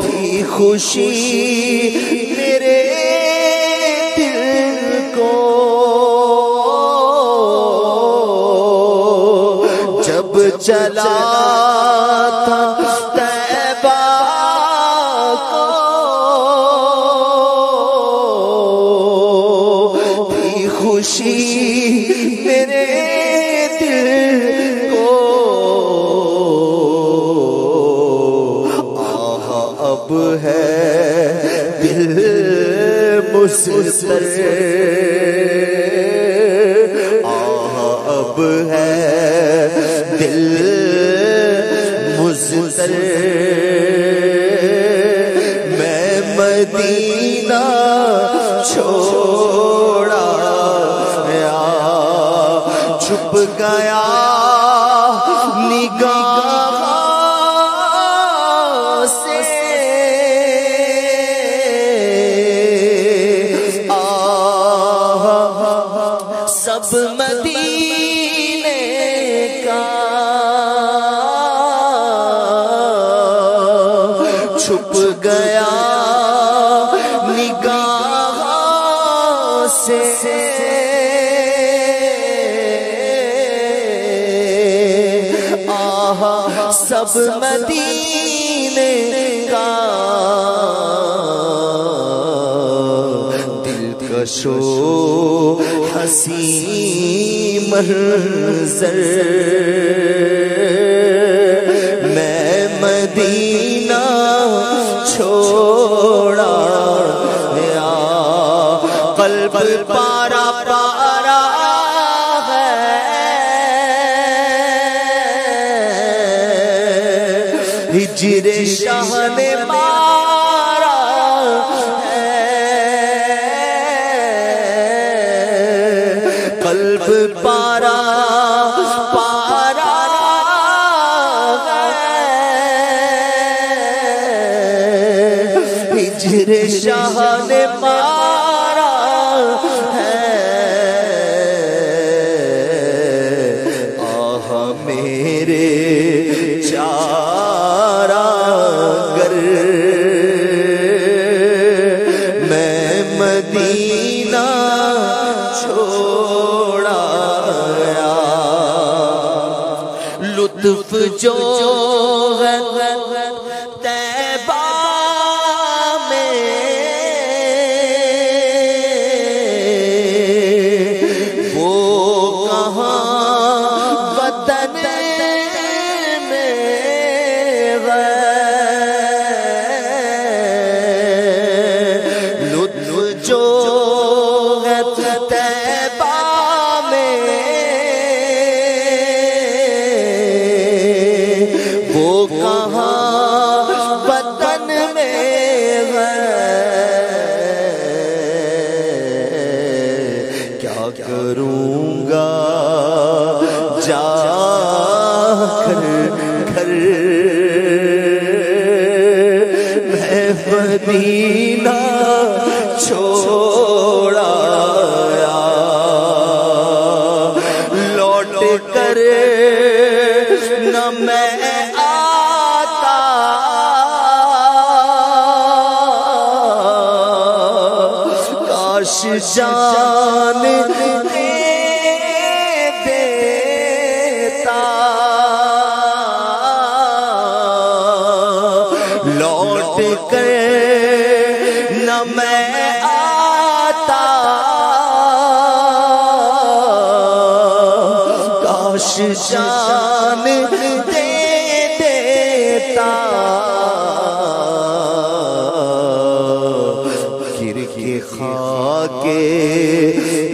تھی خوشی میرے دل کو جب چلا تھا طیبہ کو، تھی خوشی میرے دل کو، اب ہے دل مضطر، اب ہے دل مضطر، میں مدینہ چھوڑا گیا، چھپ گیا نگاہ سے، سب مدینے کا چھپ گیا نگاہ سے، سب مدینے کا دلکش و حسین منظر، میں مدینہ چھوڑا گیا، قلب پارا پارا ہے، ہجر شاہ نے مارا ہے، قلب پارا پارا ہے، ہجر شاہ نے مارا ہے، آہ میرے چارہ گر، میں مدینہ چھوڑا گیا، لطف جو ہے طیبہ میں، وہ کہاں وطن میں ہے، لطف جو ہے طیبہ میں، وہ کہاں وطن میں ہے، کیا کروں گا جا کر گھر، میں مدینہ چھوڑا گیا، لوٹ کر نہ میں آتا، کاش جان دے دیتا، لوٹ کر نہ میں آتا، کاش جان دے دیتا، گر کے خاک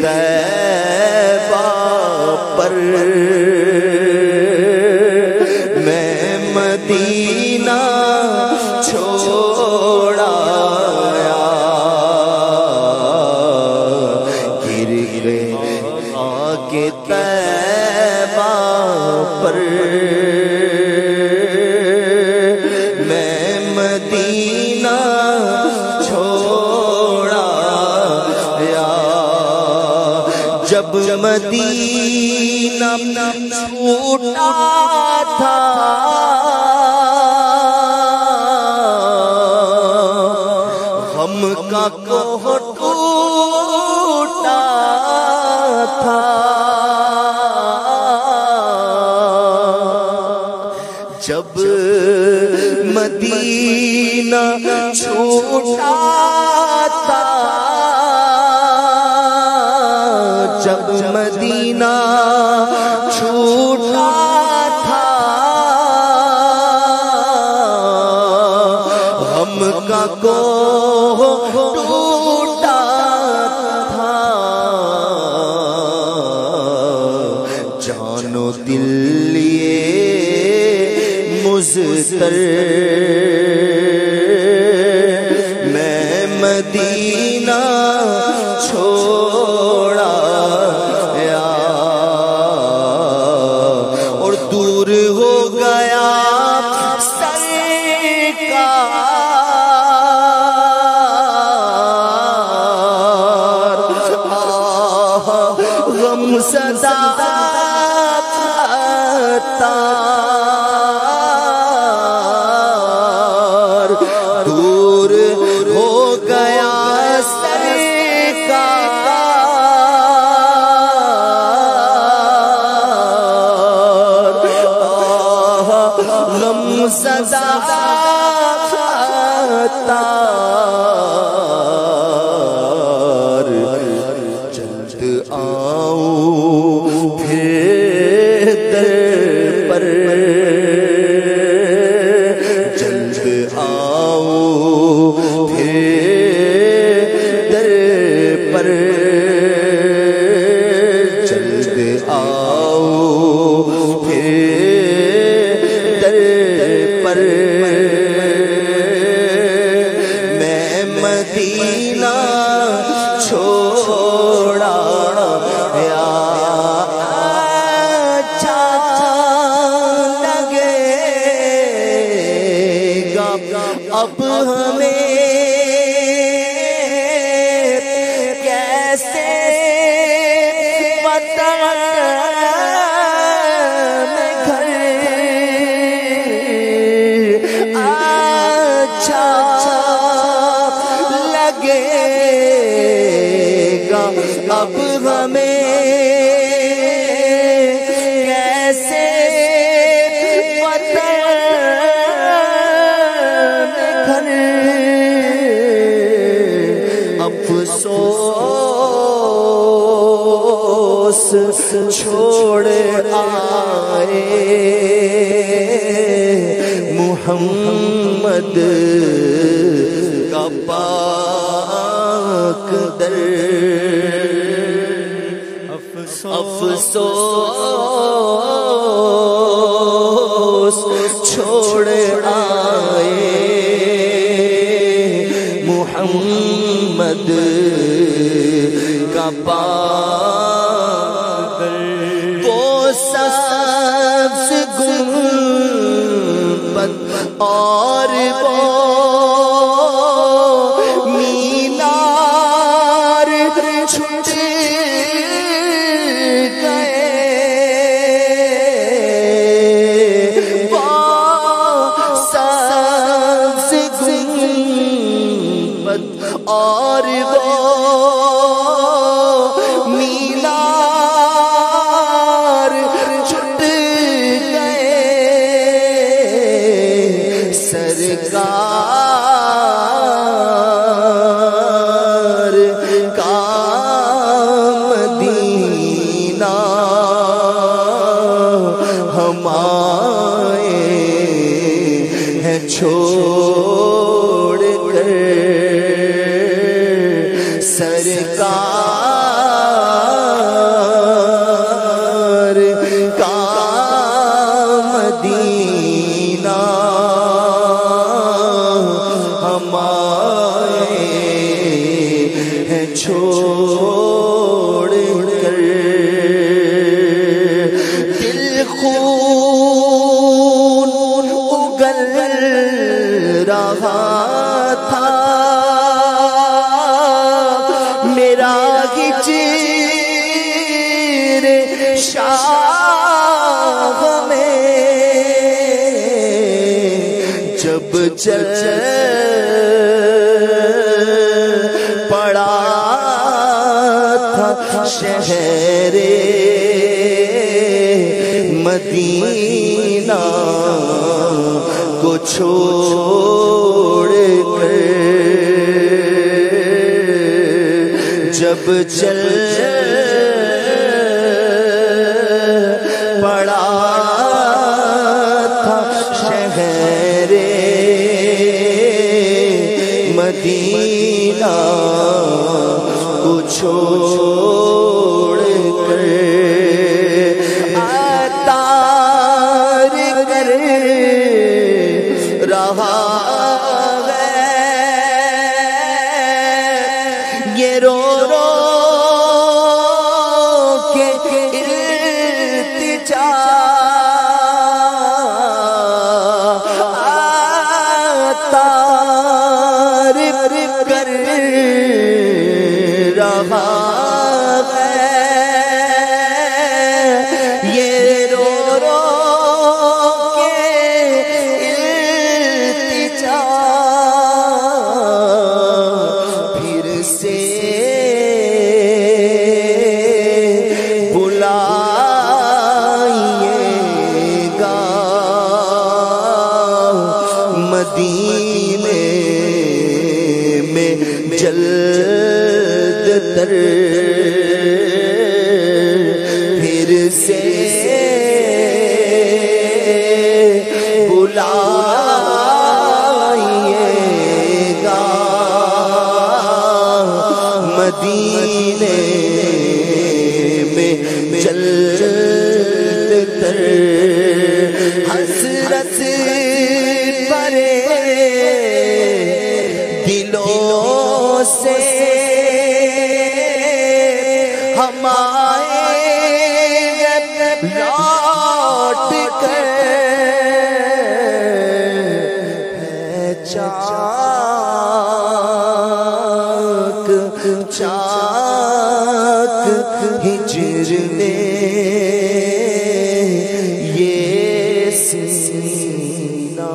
طیبہ پر میں مدینہ چھوڑا گیا، گر کے خاک طیبہ پر میں مدینہ چھوڑا گیا، جب مدینہ چھوٹا تھا کا کوہ ٹوٹا تھا، جب مدینہ چھوٹا تھا، جب مدینہ چھوٹا تھا، غم کا کوہ ٹوٹا تھا، جان و دل لیے مضطر میں مدینہ چھوڑا یا، اور دور ہو گیا سرکار، غم صدا تار، دور ہو گیا سرکار، غم صدا تار، جلد آؤں پھر در پر، جلد آؤں پھر در پر، جلد آؤں پھر در پر، میں مدینہ چھوڑا یا، اچھا لگے گا اب ہمیں کیسے وطن میں گھر، اچھا لگے گا اب ہمیں کیسے وطن میں گھر، افسوس چھوڑ آئے محمد کا پاک در، افسوس چھوڑ آئے محمد کا پاک در، وہ سبز گنبد اور وہ مینار چھٹ گئے، وہ سبز گنبد اور وہ مینار چھٹ گئے، سرکار کا مدینہ ہم آئے ہیں چھوڑ کر، سرکار کا مدینہ ہم آئے ہیں چھوڑ کر، دل خون اگل رہا تھا، میرا ہجر شاہ میں جب چل شہر مدینہ کو چھوڑ کر جب چل پڑا تھا شہر مدینہ کو چھوڑ کر عطار کر رہا ہے یہ رو رو کے التجا عطار کر رہا ہے یہ رو رو کے التجا پھر سے بلائیے گا مدینے میں جلد تر پھر سے بلائیے گا مدینے میں جلد تر حسرت بھرے دلوں سے ہم آئے لوٹ کر چاک چاک ہجر نے یہ سینہ